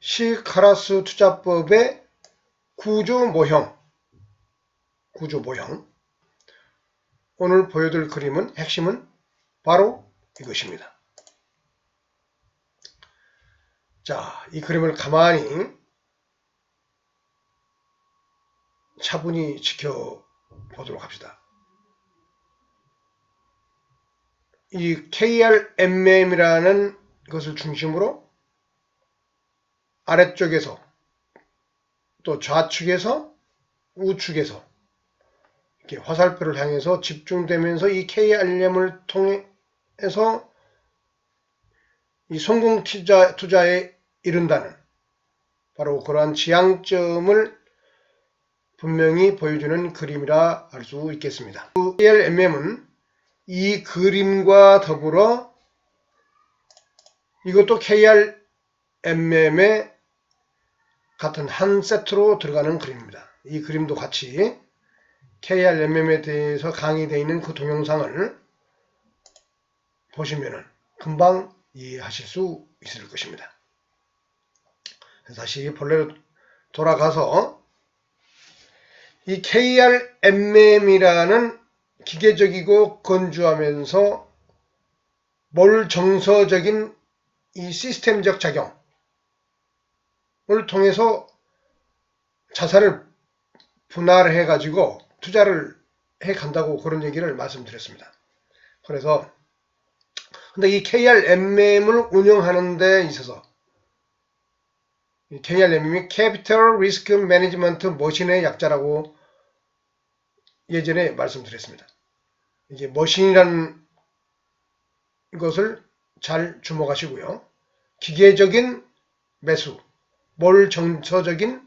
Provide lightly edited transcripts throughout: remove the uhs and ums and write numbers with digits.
시카라스 투자법의 구조 모형. 오늘 보여드릴 그림은 핵심은 바로 이것입니다. 자, 이 그림을 가만히 차분히 지켜보도록 합시다. 이 KRMM이라는 것을 중심으로 아래쪽에서 또 좌측에서 우측에서 이렇게 화살표를 향해서 집중되면서 이 KRM을 통해서 이 성공 투자에 이른다는 바로 그러한 지향점을 분명히 보여주는 그림이라 할 수 있겠습니다. KRMM은 이 그림과 더불어 이것도 KRMM의 같은 한 세트로 들어가는 그림입니다. 이 그림도 같이 KRMM에 대해서 강의되어 있는 그 동영상을 보시면은 금방 이해하실 수 있을 것입니다. 다시 본래로 돌아가서 이 KRMM이라는 기계적이고 건조하면서 몰정서적인 이 시스템적 작용을 통해서 자산을 분할해 가지고 투자를 해 간다고 그런 얘기를 말씀드렸습니다. 그래서 근데 이 KRMM을 운영하는 데 있어서 이 KRMM이 Capital Risk Management 머신의 약자라고 예전에 말씀드렸습니다. 이게 머신이라는 것을 잘 주목하시고요. 기계적인 매수, 몰정서적인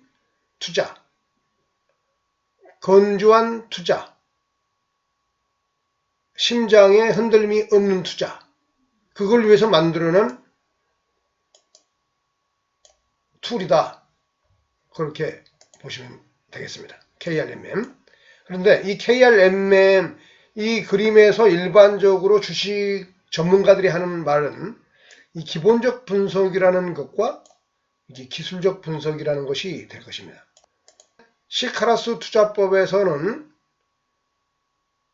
투자, 건조한 투자, 심장에 흔들림이 없는 투자, 그걸 위해서 만들어낸 툴이다. 그렇게 보시면 되겠습니다. KRMM. 그런데 이 KRMM 이 그림에서 일반적으로 주식 전문가들이 하는 말은 이 기본적 분석이라는 것과 이게 기술적 분석이라는 것이 될 것입니다. 시카라스 투자법에서는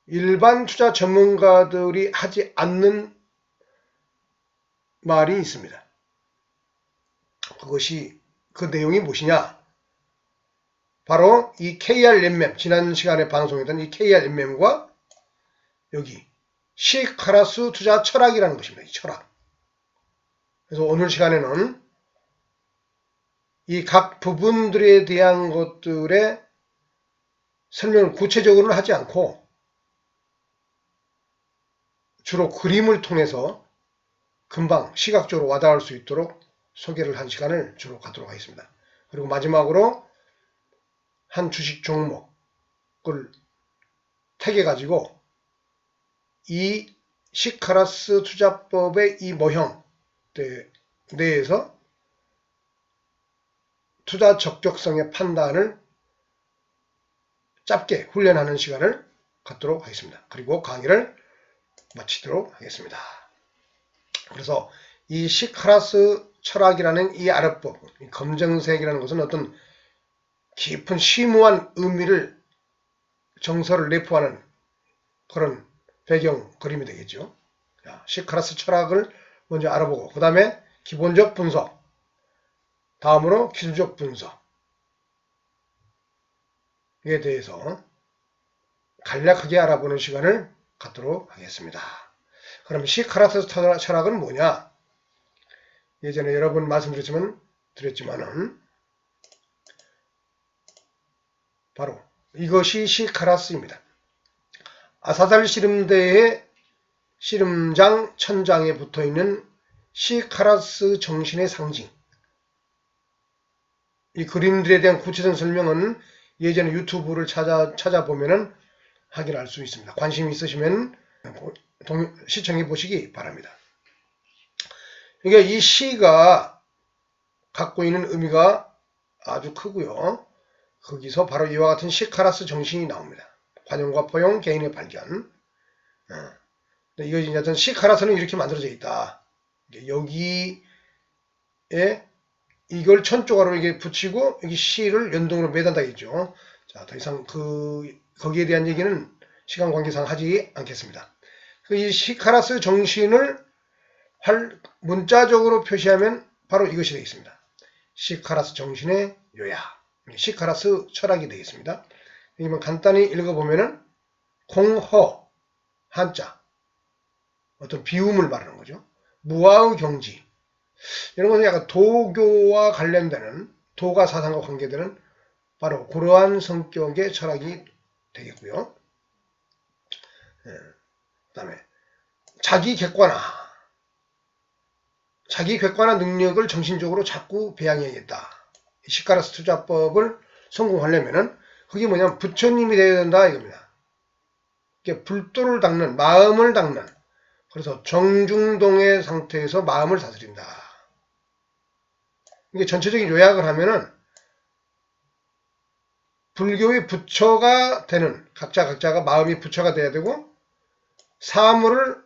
일반 투자 전문가들이 하지 않는 말이 있습니다. 그것이 그 내용이 무엇이냐? 바로 이 KRMM, 지난 시간에 방송했던 이 KRMM과 여기 시카라스 투자 철학이라는 것입니다. 이 철학. 그래서 오늘 시간에는 이 각 부분들에 대한 것들의 설명을 구체적으로는 하지 않고 주로 그림을 통해서 금방 시각적으로 와닿을 수 있도록 소개를 한 시간을 주로 갖도록 하겠습니다. 그리고 마지막으로 한 주식 종목을 택해 가지고 이 시카라스 투자법의 이 모형 내에서 투자 적격성의 판단을 짧게 훈련하는 시간을 갖도록 하겠습니다. 그리고 강의를 마치도록 하겠습니다. 그래서 이 시카라스 철학이라는 이 아랫부분, 이 검정색이라는 것은 어떤 깊은 심오한 의미를 정서를 내포하는 그런 배경 그림이 되겠죠. 시카라스 철학을 먼저 알아보고 그 다음에 기본적 분석, 다음으로 기술적 분석에 대해서 간략하게 알아보는 시간을 갖도록 하겠습니다. 그럼 시카라스 철학은 뭐냐? 예전에 여러 번 말씀드렸지만은 바로 이것이 시카라스입니다. 아사달 씨름대의 씨름장 천장에 붙어있는 시카라스 정신의 상징. 이 그림들에 대한 구체적인 설명은 예전에 유튜브를 찾아보면 확인할 수 있습니다. 관심 있으시면 시청해 보시기 바랍니다. 그러니까 이 시가 갖고 있는 의미가 아주 크고요. 거기서 바로 이와 같은 시카라스 정신이 나옵니다. 관용과 포용, 개인의 발견. 이거 이제 시카라스는 이렇게 만들어져 있다. 여기에 이걸 천조가로 이게 붙이고 여기 C를 연동으로 매단다겠죠. 자, 더 이상 거기에 대한 얘기는 시간 관계상 하지 않겠습니다. 이 시카라스 정신을 문자적으로 표시하면 바로 이것이 되겠습니다. 시카라스 정신의 요약, 시카라스 철학이 되겠습니다. 여기만 간단히 읽어보면은 공허, 한자, 어떤 비움을 말하는 거죠. 무아의 경지, 이런 것은 약간 도교와 관련되는, 도가 사상과 관계되는 바로 그러한 성격의 철학이 되겠고요. 그 다음에 자기 객관화 능력을 정신적으로 자꾸 배양해야겠다. 시카라스 투자법을 성공하려면은 그게 뭐냐면 부처님이 되어야 된다 이겁니다. 이게 불도를 닦는, 마음을 닦는, 그래서 정중동의 상태에서 마음을 다스린다. 이게 전체적인 요약을 하면은 불교의 부처가 되는, 각자가 마음이 부처가 돼야 되고, 사물을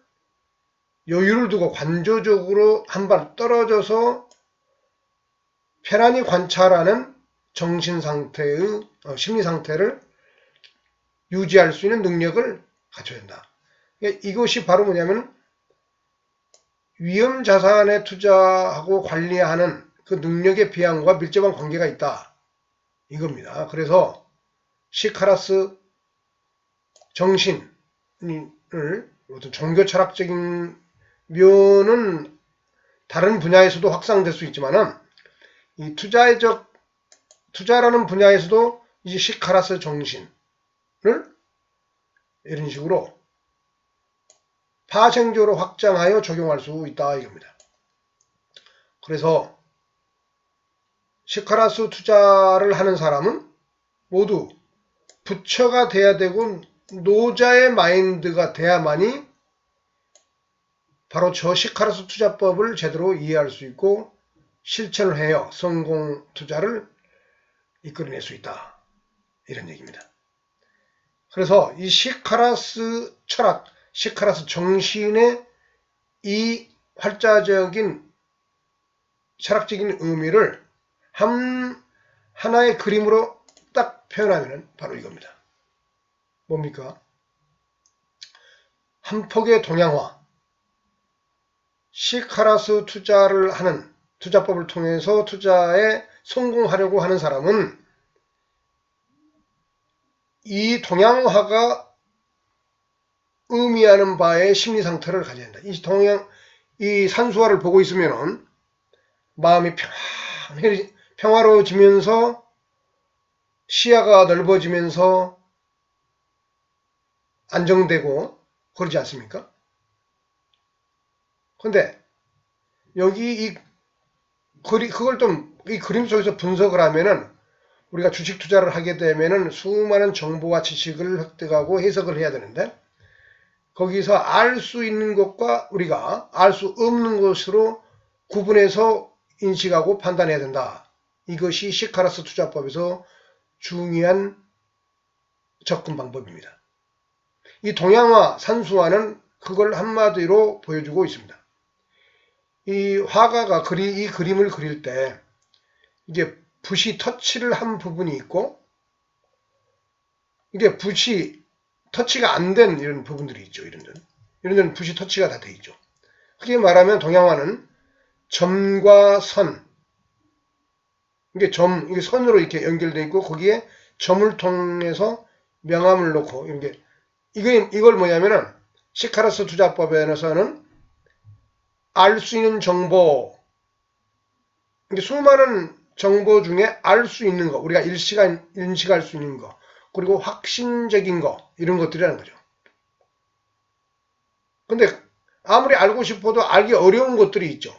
여유를 두고 관조적으로 한 발 떨어져서 편안히 관찰하는 정신 상태의, 심리 상태를 유지할 수 있는 능력을 갖춰야 된다. 이것이 바로 뭐냐면 위험 자산에 투자하고 관리하는 그 능력의 비양과 밀접한 관계가 있다. 이겁니다. 그래서 시카라스 정신을 어떤 종교 철학적인 면은 다른 분야에서도 확산될 수 있지만은 이 투자라는 분야에서도 이 시카라스 정신을 이런 식으로 파생적으로 확장하여 적용할 수 있다 이겁니다. 그래서 시카라스 투자를 하는 사람은 모두 부처가 돼야 되고 노자의 마인드가 돼야만이 바로 저 시카라스 투자법을 제대로 이해할 수 있고 실천을 해요. 성공 투자를 이끌어낼 수 있다. 이런 얘기입니다. 그래서 이 시카라스 철학, 시카라스 정신의 이 활자적인 철학적인 의미를 하나의 그림으로 딱 표현하면 바로 이겁니다. 뭡니까? 한 폭의 동양화. 시카라스 투자를 하는, 투자법을 통해서 투자에 성공하려고 하는 사람은 이 동양화가 의미하는 바의 심리 상태를 가져야 된다. 이 산수화를 보고 있으면은 마음이 평화로워지면서 시야가 넓어지면서 안정되고 그러지 않습니까? 근데 여기 그걸 좀 이 그림 속에서 분석을 하면은 우리가 주식 투자를 하게 되면은 수많은 정보와 지식을 획득하고 해석을 해야 되는데 거기서 알 수 있는 것과 우리가 알 수 없는 것으로 구분해서 인식하고 판단해야 된다. 이것이 시카라스 투자법에서 중요한 접근 방법입니다. 이 동양화, 산수화는 그걸 한마디로 보여주고 있습니다. 이 화가가 이 그림을 그릴 때 이게 붓이 터치를 한 부분이 있고 이게 붓이 터치가 안 된 이런 부분들이 있죠. 이런 데는 붓이 터치가 다 돼 있죠. 크게 말하면 동양화는 점과 선, 이게 선으로 이렇게 연결되어 있고 거기에 점을 통해서 명암을 놓고 이걸 뭐냐면은 시카라스 투자법에서는 알 수 있는 정보, 수많은 정보 중에 알 수 있는 거, 우리가 인식할 수 있는 거, 그리고 확신적인 거, 이런 것들이라는 거죠. 근데 아무리 알고 싶어도 알기 어려운 것들이 있죠.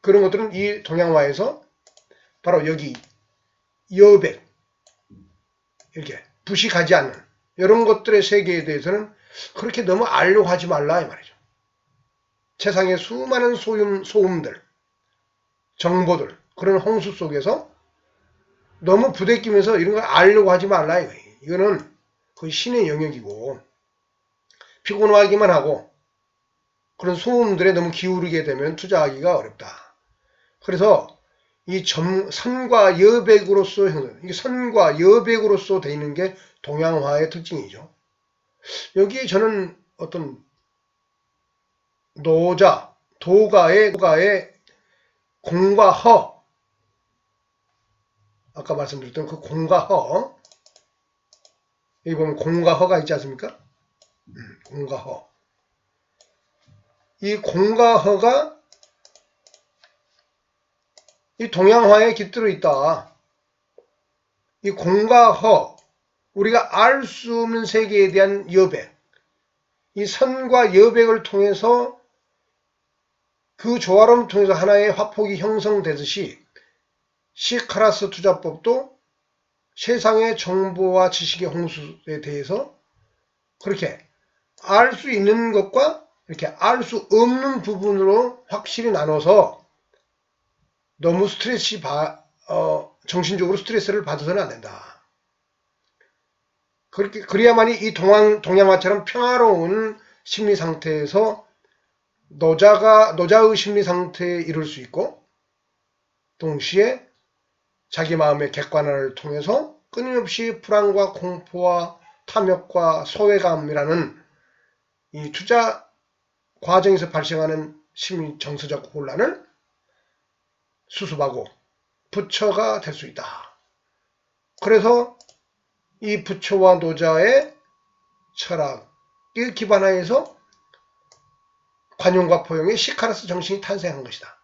그런 것들은 이 동양화에서 바로 여기 여백, 이렇게 붓이 가지 않는 이런 것들의 세계에 대해서는 그렇게 너무 알려고 하지 말라 이 말이죠. 세상의 수많은 소음들, 정보들, 그런 홍수 속에서 너무 부대끼면서 이런 걸 알려고 하지 말라 이거예요. 이거는 거의 신의 영역이고 피곤하기만 하고 그런 소음들에 너무 기울이게 되면 투자하기가 어렵다. 그래서 선과 여백으로서 형성, 이게 선과 여백으로서 되어 있는 게 동양화의 특징이죠. 여기에 저는 어떤 도가의 공과 허, 아까 말씀드렸던 그 공과 허, 여기 보면 공과 허가 있지 않습니까? 공과 허. 이 공과 허가 이 동양화에 깃들어 있다. 이 공과 허, 우리가 알 수 없는 세계에 대한 여백, 이 선과 여백을 통해서 그 조화로움을 통해서 하나의 화폭이 형성되듯이 시카라스 투자법도 세상의 정보와 지식의 홍수에 대해서 그렇게 알 수 있는 것과 이렇게 알 수 없는 부분으로 확실히 나눠서 너무 정신적으로 스트레스를 받아서는 안 된다. 그래야만이 이 동양화처럼 평화로운 심리 상태에서 노자의 심리 상태에 이룰 수 있고, 동시에 자기 마음의 객관화를 통해서 끊임없이 불안과 공포와 탐욕과 소외감이라는 이 투자 과정에서 발생하는 심리 정서적 혼란을 수습하고 부처가 될 수 있다. 그래서 이 부처와 노자의 철학을 기반하여서 관용과 포용의 시카라스 정신이 탄생한 것이다.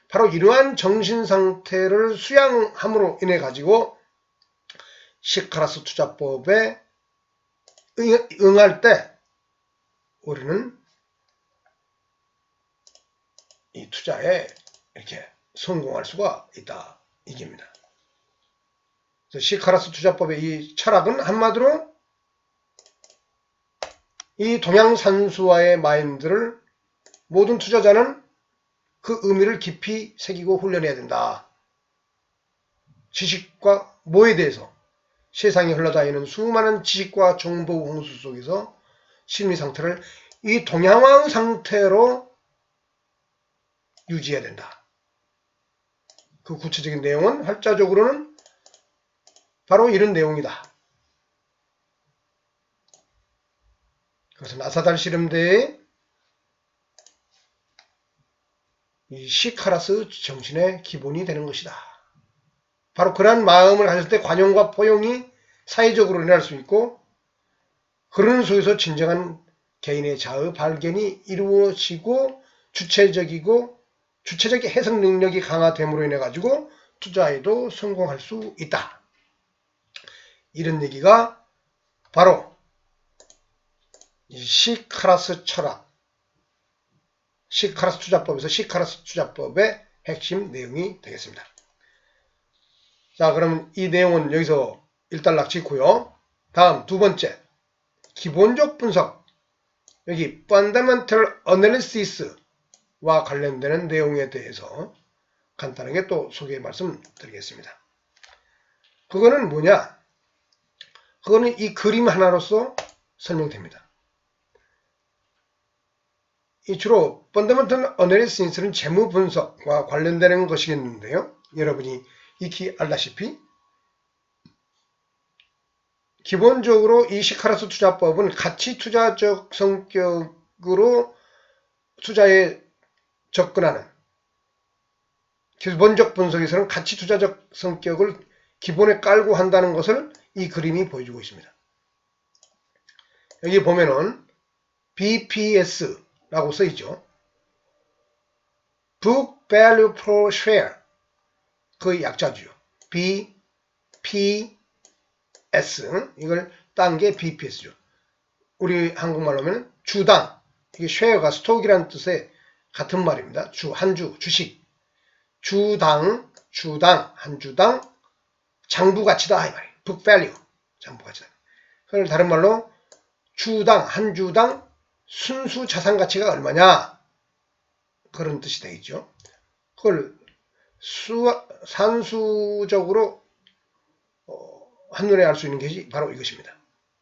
바로 이러한 정신 상태를 수양함으로 인해 가지고 시카라스 투자법에 응할 때 우리는 이 투자에 이렇게 성공할 수가 있다. 이깁니다. 시카라스 투자법의 이 철학은 한마디로 이 동양산수와의 마인드를 모든 투자자는 그 의미를 깊이 새기고 훈련해야 된다. 지식과 뭐에 대해서 세상에 흘러다니는 수많은 지식과 정보 홍수 속에서 심리 상태를 이 동양화 상태로 유지해야 된다. 그 구체적인 내용은 활자적으로는 바로 이런 내용이다. 그래서 나사달 실험대의 이 시카라스 정신의 기본이 되는 것이다. 바로 그러한 마음을 가졌을 때 관용과 포용이 사회적으로 일어날 수 있고, 그런 속에서 진정한 개인의 자의 발견이 이루어지고 주체적인 해석 능력이 강화됨으로 인해 가지고 투자에도 성공할 수 있다. 이런 얘기가 바로 이 시카라스 철학, 시카라스 투자법에서 시카라스 투자법의 핵심 내용이 되겠습니다. 자, 그럼 이 내용은 여기서 일단락 짓고요. 다음 두 번째, 기본적 분석. 여기 Fundamental Analysis와 관련되는 내용에 대해서 간단하게 또 소개 말씀드리겠습니다. 그거는 뭐냐? 그거는 이 그림 하나로서 설명됩니다. 이 주로 Fundamental Analysis는 재무 분석과 관련되는 것이겠는데요. 여러분이 익히 알다시피 기본적으로 이 시카라스 투자법은 가치 투자적 성격으로 투자에 접근하는, 기본적 분석에서는 가치 투자적 성격을 기본에 깔고 한다는 것을 이 그림이 보여주고 있습니다. 여기 보면은 BPS라고 써있죠. Book Value Per Share, 그 약자죠. BPS, 이걸 딴 게 BPS죠. 우리 한국말로 하면 주당, 이게 쉐어가 스톡이라는 뜻의 같은 말입니다. 주식. 주당, 한 주당, 장부가치다, 이 말이에요. Book Value, 장부가치다. 그걸 다른 말로 한 주당 순수 자산가치가 얼마냐, 그런 뜻이 되겠죠. 그걸 산수적으로 한눈에 알 수 있는 것이 바로 이것입니다.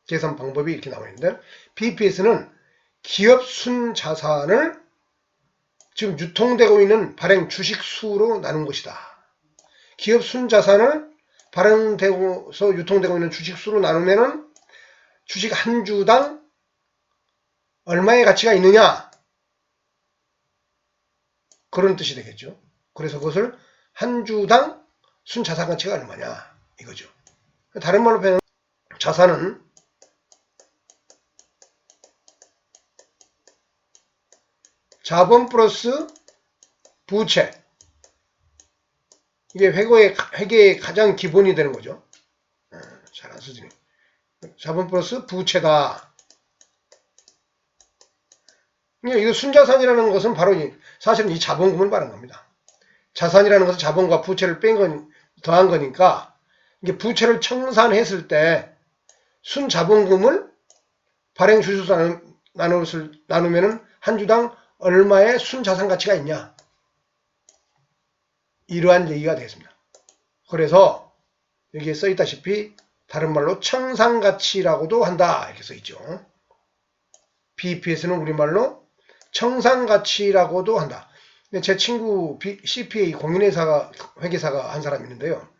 계산 방법이 이렇게 나와 있는데, BPS는 기업 순자산을 지금 유통되고 있는 발행 주식 수로 나눈 것이다. 기업 순자산을 발행되고서 유통되고 있는 주식수로 나누면은 주식 한 주당 얼마의 가치가 있느냐, 그런 뜻이 되겠죠. 그래서 그것을 한 주당 순자산 가치가 얼마냐 이거죠. 다른 말로 표현하면 자산은 자본 플러스 부채, 이게 회계의 가장 기본이 되는 거죠. 잘 안 쓰지네. 자본 플러스 부채다. 이거 순자산이라는 것은 바로 사실은 이 자본금을 말하는 겁니다. 자산이라는 것은 자본과 부채를 더한 거니까, 이게 부채를 청산했을 때 순자본금을 발행 주식수로 나누면은 한 주당 얼마의 순자산 가치가 있냐, 이러한 얘기가 되겠습니다. 그래서 여기에 써있다시피 다른 말로 청산가치라고도 한다 이렇게 써있죠. BEPS는 우리말로 청산가치라고도 한다. 제 친구 CPA 공인회사가 회계사가 한 사람이 있는데요.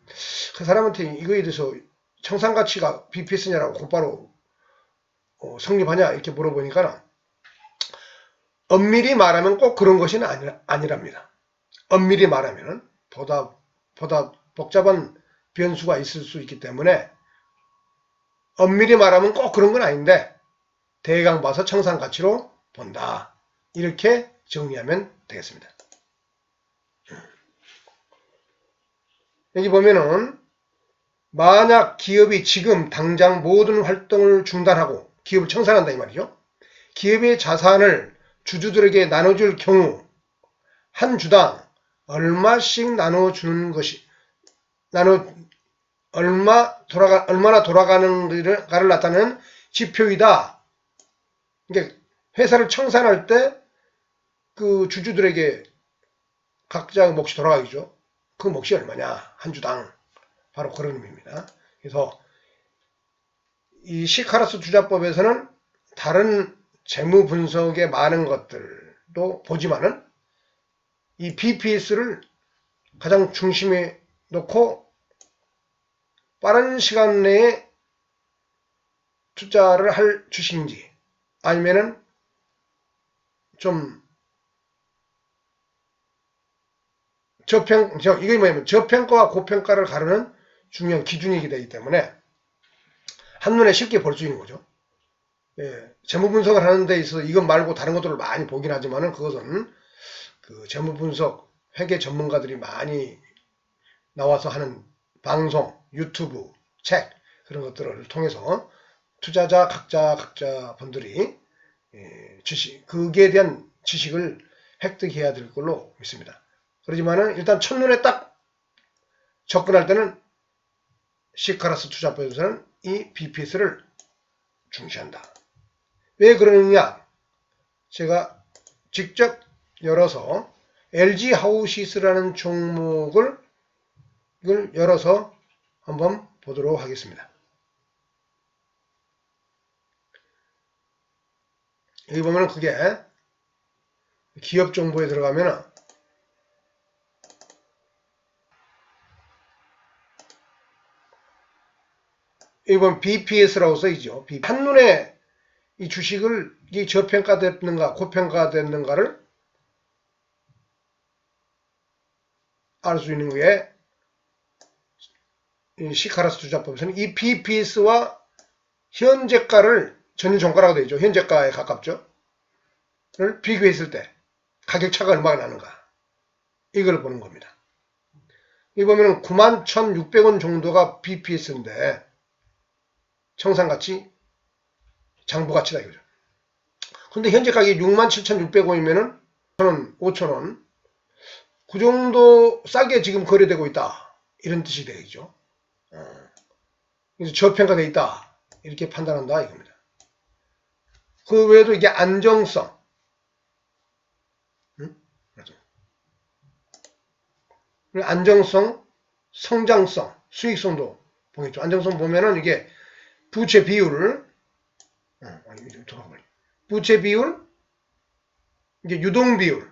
그 사람한테 이거에 대해서 청산가치가 BEPS냐라고 곧바로 성립하냐 이렇게 물어보니까 엄밀히 말하면 꼭 그런 것은 아니랍니다. 엄밀히 말하면 보다 복잡한 변수가 있을 수 있기 때문에 엄밀히 말하면 꼭 그런 건 아닌데 대강 봐서 청산가치로 본다, 이렇게 정리하면 되겠습니다. 여기 보면은 만약 기업이 지금 당장 모든 활동을 중단하고 기업을 청산한다 이 말이죠. 기업의 자산을 주주들에게 나눠줄 경우 한 주당 얼마씩 나눠주는 것이 얼마나 돌아가는가를 나타내는 지표이다. 이게 회사를 청산할 때 그 주주들에게 각자 몫이 돌아가겠죠. 그 몫이 얼마냐, 한 주당. 바로 그런 의미입니다. 그래서 이 시카라스 투자법에서는 다른 재무 분석의 많은 것들도 보지만은 이 BPS를 가장 중심에 놓고 빠른 시간 내에 투자를 할 주식인지 아니면은 좀 이게 뭐냐면 저평가와 고평가를 가르는 중요한 기준이기 되기 때문에 한눈에 쉽게 볼 수 있는 거죠. 예, 재무 분석을 하는 데 있어서 이것 말고 다른 것들을 많이 보긴 하지만은 그것은 그 재무 분석 회계 전문가들이 많이 나와서 하는 방송, 유튜브, 책, 그런 것들을 통해서 투자자 각자 분들이 거기에 대한 지식을 획득해야 될 걸로 믿습니다. 그렇지만은 일단 첫눈에 딱 접근할 때는 시카라스 투자법에서는 이 BPS를 중시한다. 왜 그러느냐? 제가 직접 열어서 LG 하우시스라는 종목을 열어서 한번 보도록 하겠습니다. 여기 보면은 그게 기업 정보에 들어가면은 여기 보면 BPS라고 써있죠. 한눈에 이 주식을 저평가됐는가 고평가됐는가를 알 수 있는 게 시카라스 투자법에서는 이 BPS와 현재가를 전일종가라고 되어 있죠. 현재가에 가깝죠. 를 비교했을 때 가격 차가 얼마나 나는가, 이걸 보는 겁니다. 이 보면은 91,600원 정도가 BPS인데 청산가치, 장부가치다 이거죠. 근데 현재 가격이 67,600원이면은 5,000원, 그 정도 싸게 지금 거래되고 있다, 이런 뜻이 되겠죠. 그래서 저평가되어 있다, 이렇게 판단한다 이겁니다. 그 외에도 이게 안정성, 안정성, 성장성, 수익성도 보겠죠. 안정성 보면은 이게 부채 비율, 부채 비율, 이게 유동 비율,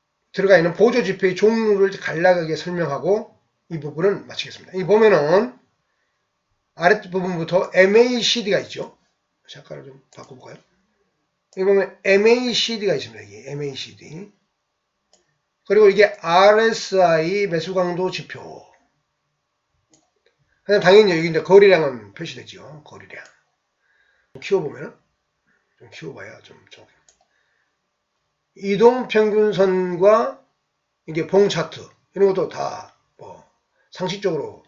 들어가 있는 보조지표의 종류를 간략하게 설명하고 이 부분은 마치겠습니다. 이 보면은 아랫부분부터 MACD가 있죠. 색깔을 좀 바꿔볼까요? 여기 보면 MACD가 있습니다. 이게 MACD. 그리고 이게 RSI 매수강도 지표. 당연히 여기 이제 거래량은 표시되죠. 거래량. 키워보면, 좀 키워봐야 좀 이동평균선과 이게 봉 차트, 이런 것도 다 뭐 상식적으로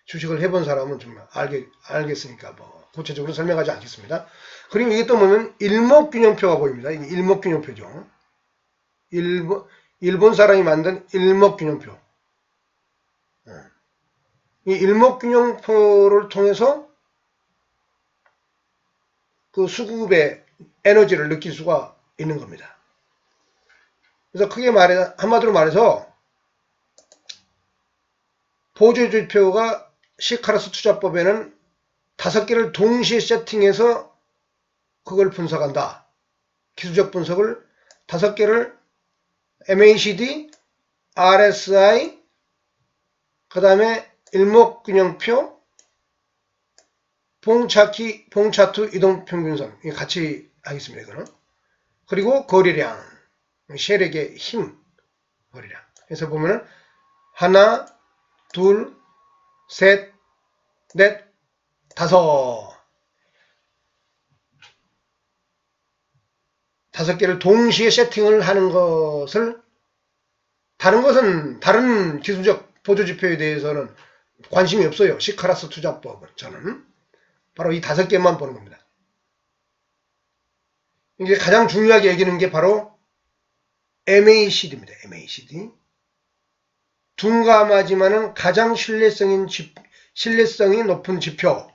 주식을 해본 사람은 좀 알겠으니까 뭐 구체적으로 설명하지 않겠습니다. 그리고 이게 또 보면 일목균형표가 보입니다. 이게 일목균형표죠. 일본 사람이 만든 일목균형표. 이 일목균형표를 통해서 그 수급의 에너지를 느낄 수가 있는 겁니다. 그래서 한마디로 말해서 보조지표가 시카라스 투자법에는 5개를 동시에 세팅해서 그걸 분석한다. 기술적 분석을 5개를 MACD, RSI, 그 다음에 일목균형표, 봉차트 이동평균선 같이 하겠습니다. 이거는. 그리고 거래량, 세력의 힘, 거래량. 그래서 보면은 하나, 둘, 셋, 넷, 다섯. 5개를 동시에 세팅을 하는 것을 다른 기술적 보조지표에 대해서는 관심이 없어요. 시카라스 투자법은 저는 바로 이 5개만 보는 겁니다. 이게 가장 중요하게 여기는 게 바로 MACD입니다. MACD. 둔감하지만은 가장 신뢰성이 높은 지표.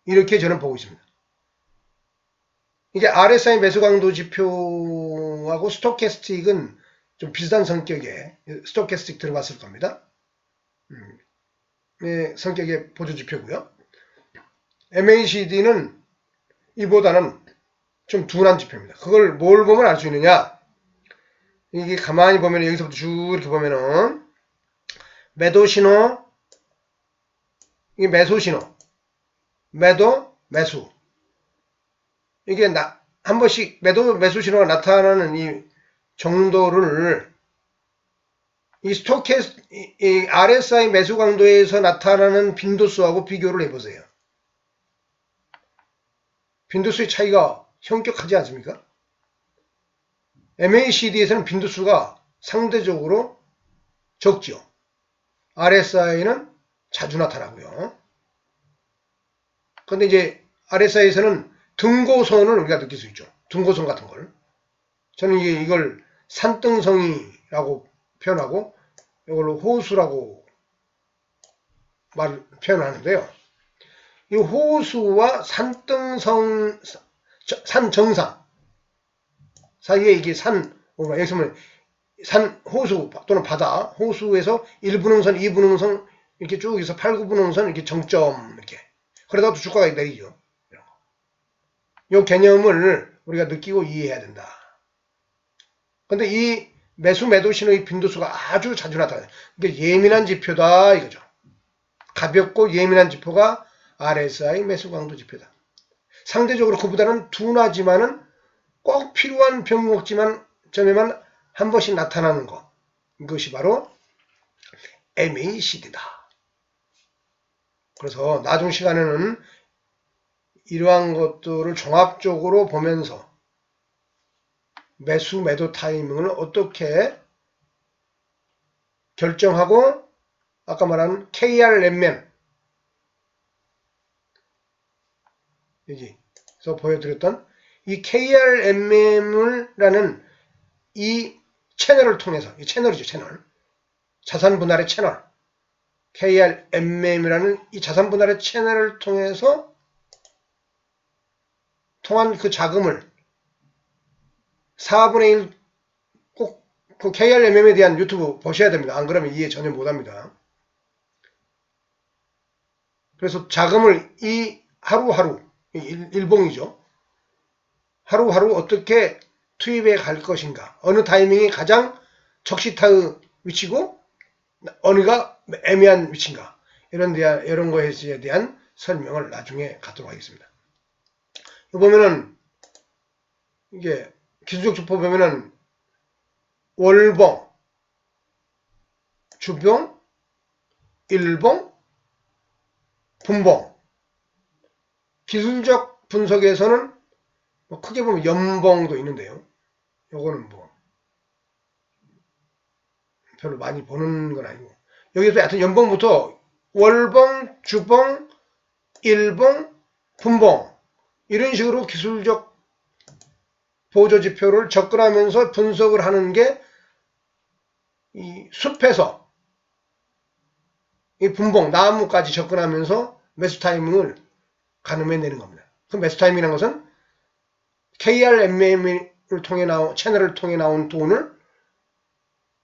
이렇게 저는 보고 있습니다. 이게 RSI 매수 강도 지표하고 스토캐스틱은 좀 비슷한 성격의 스토캐스틱 들어봤을 겁니다. 네, 성격의 보조 지표고요. MACD는 이보다는 좀 둔한 지표입니다. 그걸 뭘 보면 알 수 있느냐? 이게 가만히 보면 여기서부터 쭉 이렇게 보면은 매도 신호, 이게 매수 신호, 매수. 이게 한 번씩 매수 신호가 나타나는 이 정도를 이 RSI 매수 강도에서 나타나는 빈도수하고 비교를 해보세요. 빈도수의 차이가 현격하지 않습니까? MACD에서는 빈도수가 상대적으로 적죠. RSI는 자주 나타나고요. 그런데 이제 RSI에서는 등고선을 우리가 느낄 수 있죠. 등고선 같은 걸. 저는 이걸 산등성이라고 표현하고 이걸로 호수라고 표현하는데요. 이 호수와 산 정상 사이에 이게 여기서 보면 호수 또는 바다, 호수에서 1분홍선, 2분홍선 이렇게 쭉 해서 8, 9분홍선 이렇게 정점 이렇게. 그러다가 또 주가가 내리죠. 이 개념을 우리가 느끼고 이해해야 된다. 근데 이 매도 신호의 빈도수가 아주 자주 나타나요. 이게 예민한 지표다 이거죠. 가볍고 예민한 지표가 RSI 매수 강도 지표다. 상대적으로 그보다는 둔하지만은 꼭 필요한 점에만 한 번씩 나타나는 것. 이것이 바로 MACD다. 그래서 나중 시간에는 이러한 것들을 종합적으로 보면서 매도 타이밍을 어떻게 결정하고 아까 말한 KRMM 여기서 보여드렸던 이 KRMM이라는 이 채널을 통해서 이 채널이죠. 채널. 자산 분할의 채널. KRMM이라는 이 자산 분할의 채널을 통해서 통한 그 자금을 4분의 1 꼭 그 KRMM에 대한 유튜브 보셔야 됩니다. 안 그러면 이해 전혀 못합니다. 그래서 자금을 이 하루하루 일봉이죠. 하루하루 어떻게 투입해 갈 것인가 어느 타이밍이 가장 적시타의 위치고 어느가 애매한 위치인가 이런 것에 대한 설명을 나중에 갖도록 하겠습니다. 보면은 이게 기술적 주법 보면은 월봉, 주봉, 일봉, 분봉. 기술적 분석에서는 뭐 크게 보면 연봉도 있는데요. 요거는 뭐 별로 많이 보는 건 아니고 여기서 하여튼 연봉부터 월봉, 주봉, 일봉, 분봉 이런 식으로 기술적 보조지표를 접근하면서 분석을 하는 게 이 숲에서 이 분봉, 나무까지 접근하면서 매수 타이밍을 가늠해내는 겁니다. 그 매수 타이밍이라는 것은 KRMM을 통해 채널을 통해 나온 돈을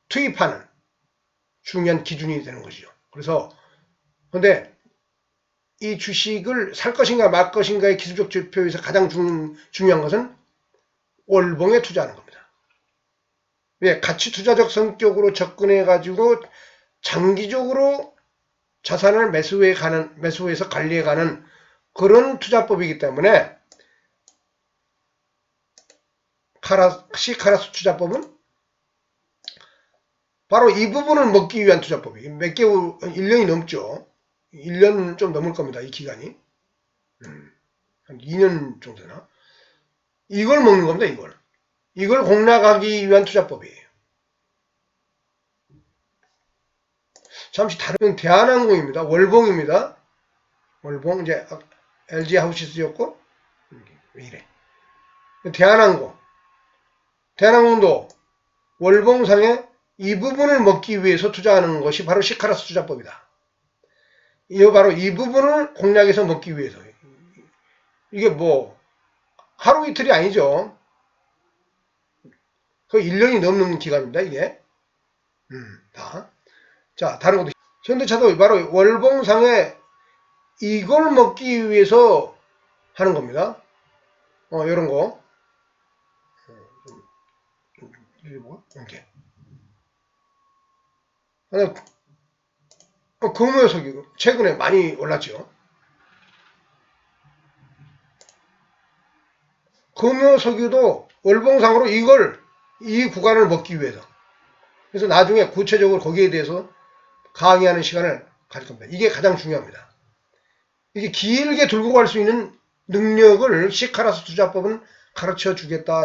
투입하는 중요한 기준이 되는 것이죠. 그래서 근데 이 주식을 살 것인가 말 것인가의 기술적 지표에서 가장 중요한 것은 월봉에 투자하는 겁니다. 왜? 가치 투자적 성격으로 접근해 가지고 장기적으로 자산을 매수해서 관리해 가는 그런 투자법이기 때문에 시카라스 투자법은 바로 이 부분을 먹기 위한 투자법이에요. 몇 개월, 1년이 넘죠. 1년 좀 넘을 겁니다. 이 기간이. 한 2년 정도 되나? 이걸 먹는 겁니다. 이걸 공략하기 위한 투자법이에요. 잠시 다른 대한항공입니다. 월봉입니다. 월봉 이제 LG 하우시스였고 왜 이래? 대한항공도 월봉상에 이 부분을 먹기 위해서 투자하는 것이 바로 시카라스 투자법이다. 이거 바로 이 부분을 공략해서 먹기 위해서. 이게 뭐 하루 이틀이 아니죠. 그 1년이 넘는 기간입니다. 이게. 다. 자, 다른 것도. 현대차도 바로 월봉상에 이걸 먹기 위해서 하는 겁니다. 요런 거. 이게 뭐야? 이렇게. 금호석유 최근에 많이 올랐죠. 금호석유도 월봉상으로 이 구간을 먹기 위해서. 그래서 나중에 구체적으로 거기에 대해서 강의하는 시간을 가질 겁니다. 이게 가장 중요합니다. 이게 길게 들고 갈 수 있는 능력을 시카라스 투자법은 가르쳐 주겠다.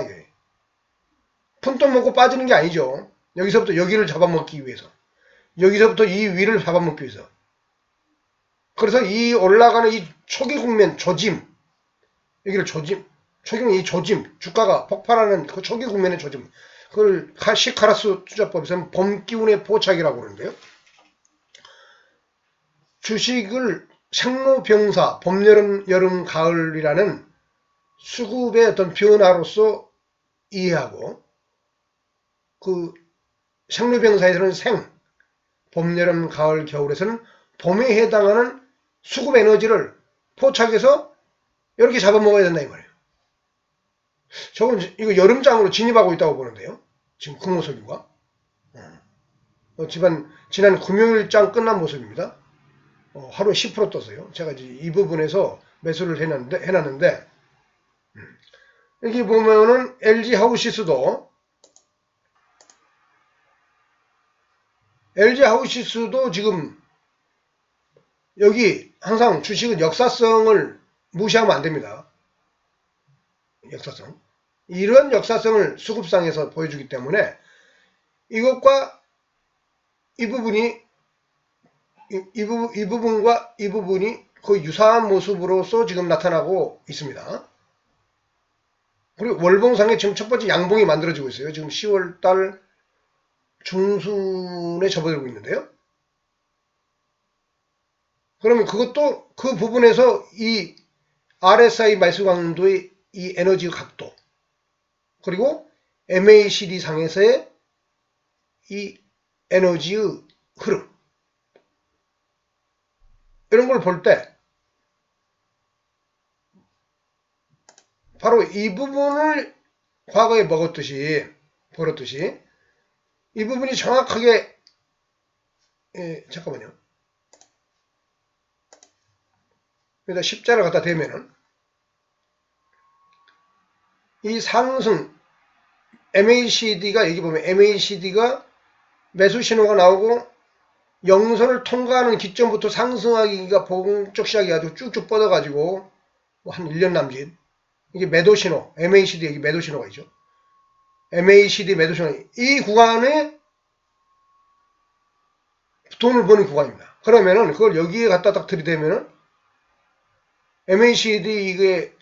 푼돈 먹고 빠지는 게 아니죠. 여기서부터 여기를 잡아먹기 위해서. 여기서부터 이 위를 잡아먹기 위해서. 그래서 이 올라가는 이 초기 국면, 조짐. 여기를 조짐. 이 조짐. 주가가 폭발하는 그 초기 국면의 조짐. 그걸 시카라스 투자법에서는 봄기운의 포착이라고 그러는데요. 주식을 생로병사, 봄, 여름, 가을이라는 수급의 어떤 변화로서 이해하고 그 생로병사에서는 봄, 여름, 가을, 겨울에서는 봄에 해당하는 수급 에너지를 포착해서 이렇게 잡아먹어야 된다 이 말이에요. 저건 이거 여름장으로 진입하고 있다고 보는데요. 지금 그 모습인가? 지난 금요일장 끝난 모습입니다. 하루에 10% 떴어요. 제가 이제 이 부분에서 매수를 해놨는데 여기 보면은 LG 하우시스도 지금 여기 항상 주식은 역사성을 무시하면 안 됩니다. 역사성. 이런 역사성을 수급상에서 보여주기 때문에 이것과 이 부분과 이 부분이 거의 유사한 모습으로서 지금 나타나고 있습니다. 그리고 월봉상에 지금 첫 번째 양봉이 만들어지고 있어요. 지금 10월달 중순에 접어들고 있는데요. 그러면 그것도 그 부분에서 이 RSI 매수 강도의 이 에너지 각도 그리고 MACD 상에서의 이 에너지의 흐름 이런 걸 볼 때 바로 이 부분을 과거에 벌었듯이 이 부분이 정확하게 잠깐만요. 여기다 십자를 갖다 대면은 이 상승 MACD가 여기 보면 MACD가 매수 신호가 나오고 영선을 통과하는 기점부터 상승하기가 본격 시작해가지고 쭉쭉 뻗어가지고 한 1년 남짓 이게 매도 신호 MACD 여기 매도 신호가 있죠. MACD 매도 신호 이 구간에 돈을 버는 구간입니다. 그러면은 그걸 여기에 갖다 딱 들이대면은 MACD 이게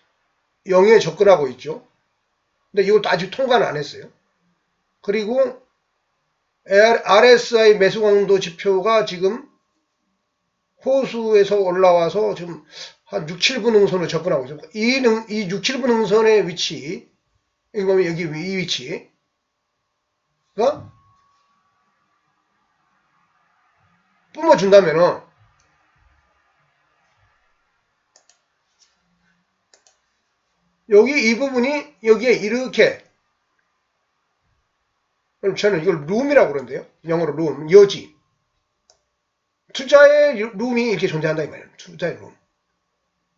0에 접근하고 있죠. 근데 이것도 아직 통과는 안 했어요. 그리고 RSI 매수 강도 지표가 지금 호수에서 올라와서 지금 한 6, 7분 응선으로 접근하고 있어요. 이 6, 7분 응선의 위치, 이거 보면 여기 이 위치가 뿜어준다면은 여기 이 부분이 여기에 이렇게 그럼 저는 이걸 룸이라고 그러는데요. 영어로 룸, 여지. 투자의 룸이 이렇게 존재한다 이 말이에요. 투자의 룸.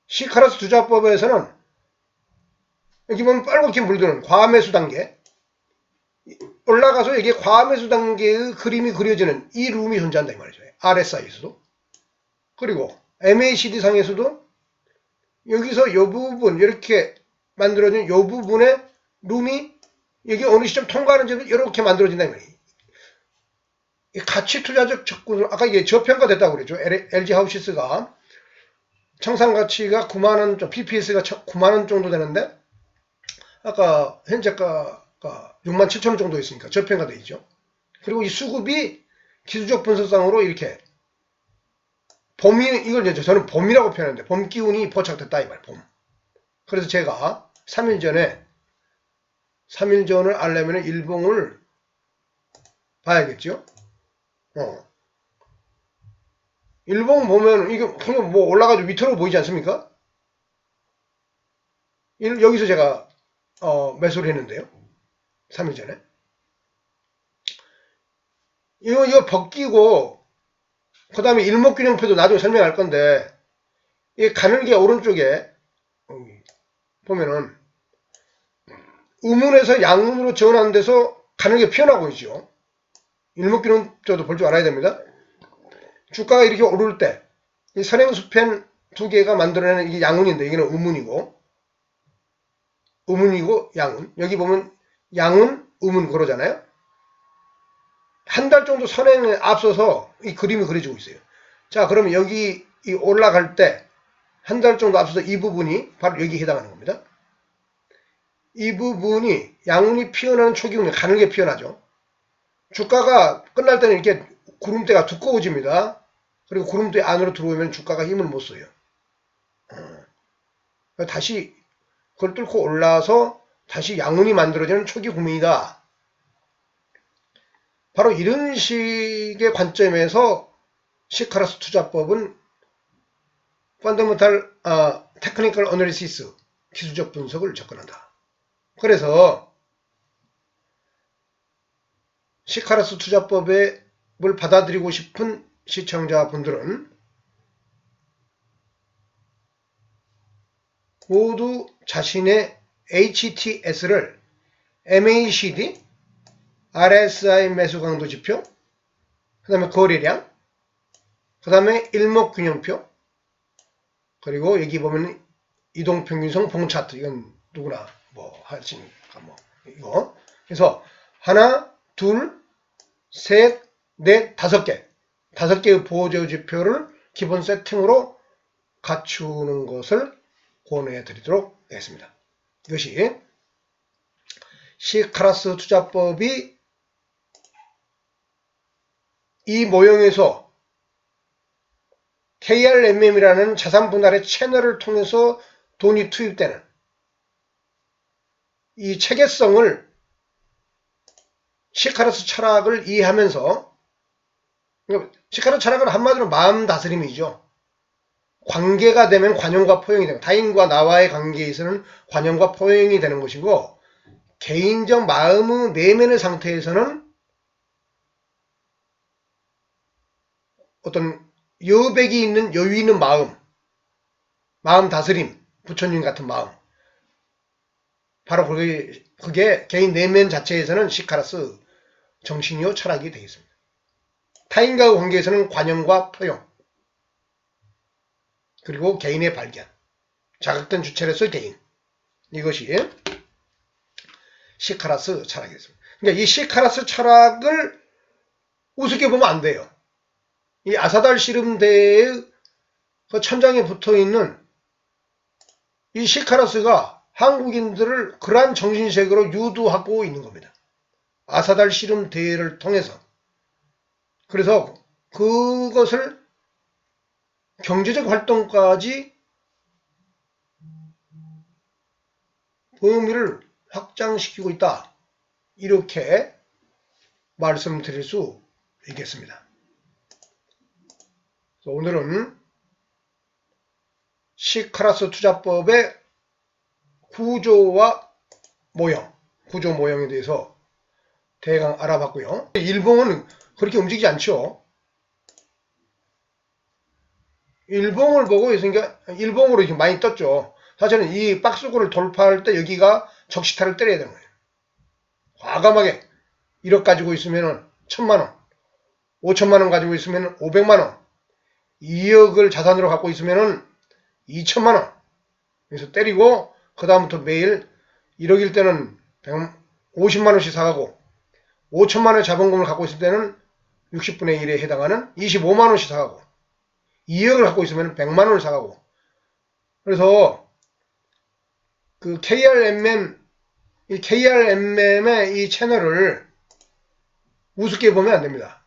시카라스 투자법에서는 여기 보면 빨갛게 물드는 과매수 단계 올라가서 이게 과매수 단계의 그림이 그려지는 이 룸이 존재한다 이 말이죠. RSI에서도. 그리고 MACD 상에서도 여기서 이 부분 이렇게 만들어진 이 부분에 룸이 여기 어느 시점 통과하는지도 이렇게 만들어진다 이 말이에요. 가치 투자적 접근을 아까 이게 저평가됐다고 그랬죠. LG 하우시스가 청산 가치가 9만원, PPS가 9만원 정도 되는데 아까 현재가가 6만 7천원 정도 있으니까 저평가되어 있죠. 그리고 이 수급이 기술적 분석상으로 이렇게 봄이 이걸 이제 저는 봄이라고 표현하는데 봄 기운이 포착됐다 이 말. 봄. 그래서 제가 3일 전을 알려면 일봉을 봐야겠죠. 일봉 보면 이게 그냥 뭐 올라가지고 위태로 보이지 않습니까? 여기서 제가 매수를 했는데요. 3일 전에. 이거 벗기고 그 다음에 일목균형표도 나중에 설명할 건데 이 가늘게 오른쪽에 보면은 음운에서 양운으로 전환돼서 가늘게 피어나고 있죠. 일목균형표도 볼 줄 알아야 됩니다. 주가가 이렇게 오를 때 이 선행수펜 두 개가 만들어내는 이게 양운인데 여기는 음운이고 양운. 여기 보면 양운, 음운 그러잖아요. 한 달 정도 선행에 앞서서 이 그림이 그려지고 있어요. 자, 그러면 여기 이 올라갈 때 한 달 정도 앞서서 이 부분이 바로 여기 해당하는 겁니다. 이 부분이 양운이 피어나는 초기운이 가늘게 피어나죠. 주가가 끝날 때는 이렇게 구름대가 두꺼워집니다. 그리고 구름대 안으로 들어오면 주가가 힘을 못 써요. 다시 그걸 뚫고 올라서 다시 양운이 만들어지는 초기 구매이다. 바로 이런 식의 관점에서 시카라스 투자법은 펀더멘탈 테크니컬 어널리시스 기술적 분석을 접근한다. 그래서 시카라스 투자법을 받아들이고 싶은 시청자분들은 모두 자신의 HTS를 MACD, RSI 매수 강도 지표, 그 다음에 거래량, 그 다음에 일목균형표, 그리고 여기 보면 이동평균선 봉차트, 이건 누구나 뭐 하시니까 뭐 이거. 그래서 하나, 둘, 셋, 넷, 5개. 5개의 보조 지표를 기본 세팅으로 갖추는 것을 권해 드리도록 하겠습니다. 이것이 시카라스 투자법이 이 모형에서 KRMM이라는 자산 분할의 채널을 통해서 돈이 투입되는 이 체계성을 시카라스 철학을 이해하면서 시카라스 철학은 한마디로 마음 다스림이죠. 관계가 되면 관용과 포용이 되는 타인과 나와의 관계에 있어서는 관용과 포용이 되는 것이고 개인적 마음의 내면의 상태에서는 어떤 여백이 있는 여유 있는 마음 다스림, 부처님 같은 마음. 바로 그게 개인 내면 자체에서는 시카라스 정신이요 철학이 되겠습니다. 타인과의 관계에서는 관용과 포용, 그리고 개인의 발견, 자극된 주체로서 개인. 이것이 시카라스 철학이었습니다. 그러니까 이 시카라스 철학을 우습게 보면 안 돼요. 이 아사달 씨름대의 그 천장에 붙어있는 이 시카라스가 한국인들을 그러한 정신세계로 유도하고 있는 겁니다. 아사달 씨름대회를 통해서. 그래서 그것을 경제적 활동까지 범위를 확장시키고 있다. 이렇게 말씀드릴 수 있겠습니다. 오늘은 시카라스 투자법의 구조와 모형, 구조 모형에 대해서 대강 알아봤고요. 일봉은 그렇게 움직이지 않죠. 일봉을 보고 있으니까 일봉으로 이렇게 많이 떴죠. 사실은 이 박스구를 돌파할 때 여기가 적시타를 때려야 되는 거예요. 과감하게 1억 가지고 있으면 1000만원, 5천만원 가지고 있으면 500만원, 2억을 자산으로 갖고 있으면 2천만원. 그래서 때리고 그 다음부터 매일 1억일 때는 50만원씩 사가고 5천만원 자본금을 갖고 있을 때는 60분의 1에 해당하는 25만원씩 사가고 2억을 갖고 있으면 100만원을 사가고. 그래서 그 KRMM의 이 채널을 우습게 보면 안 됩니다.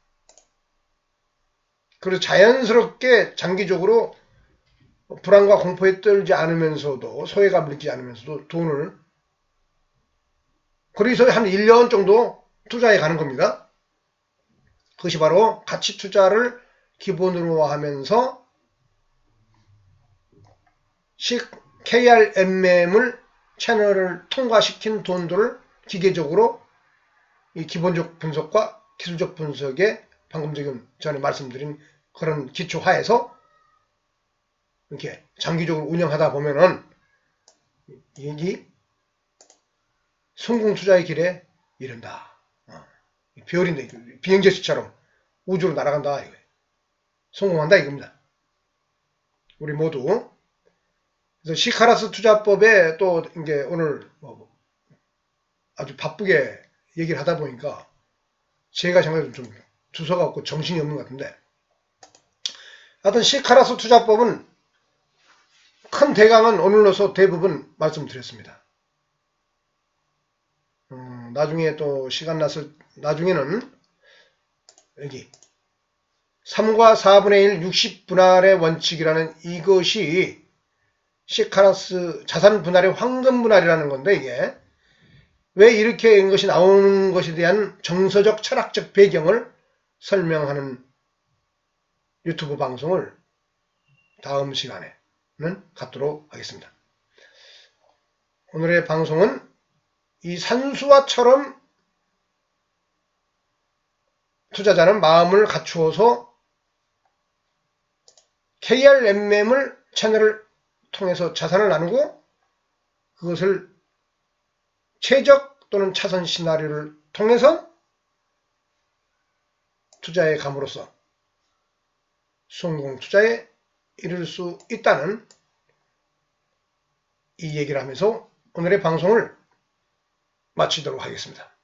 그래서 자연스럽게 장기적으로 불안과 공포에 떨지 않으면서도, 소외감을 느끼지 않으면서도 돈을, 그래서 한 1년 정도 투자해 가는 겁니다. 그것이 바로 가치 투자를 기본으로 하면서 KRMM을 채널을 통과시킨 돈들을 기계적으로 이 기본적 분석과 기술적 분석에 방금 전에 말씀드린 그런 기초 하에서 이렇게 장기적으로 운영하다 보면은 이 성공 투자의 길에 이른다. 별인데 비행제시처럼 우주로 날아간다. 이거예요. 성공한다 이겁니다. 우리 모두. 그래서 시카라스 투자법에 또 이제 오늘 아주 바쁘게 얘기를 하다 보니까 제가 생각해도 좀 주소가 없고 정신이 없는 것 같은데, 하여튼 시카라스 투자법은 큰 대강은 오늘로서 대부분 말씀드렸습니다. 나중에 또 시간 나중에는 여기 3과 4분의 1 60분할의 원칙이라는 이것이 시카라스 자산 분할의 황금 분할이라는 건데, 이게 왜 이렇게 것이 나오는 것에 대한 정서적 철학적 배경을 설명하는 유튜브 방송을 다음 시간에는 갖도록 하겠습니다. 오늘의 방송은 이 산수화처럼 투자자는 마음을 갖추어서 KRMM을 채널을 통해서 자산을 나누고 그것을 최적 또는 차선 시나리오를 통해서 투자에 감으로써 성공 투자에 이를 수 있다는 이 얘기를 하면서 오늘의 방송을 마치도록 하겠습니다.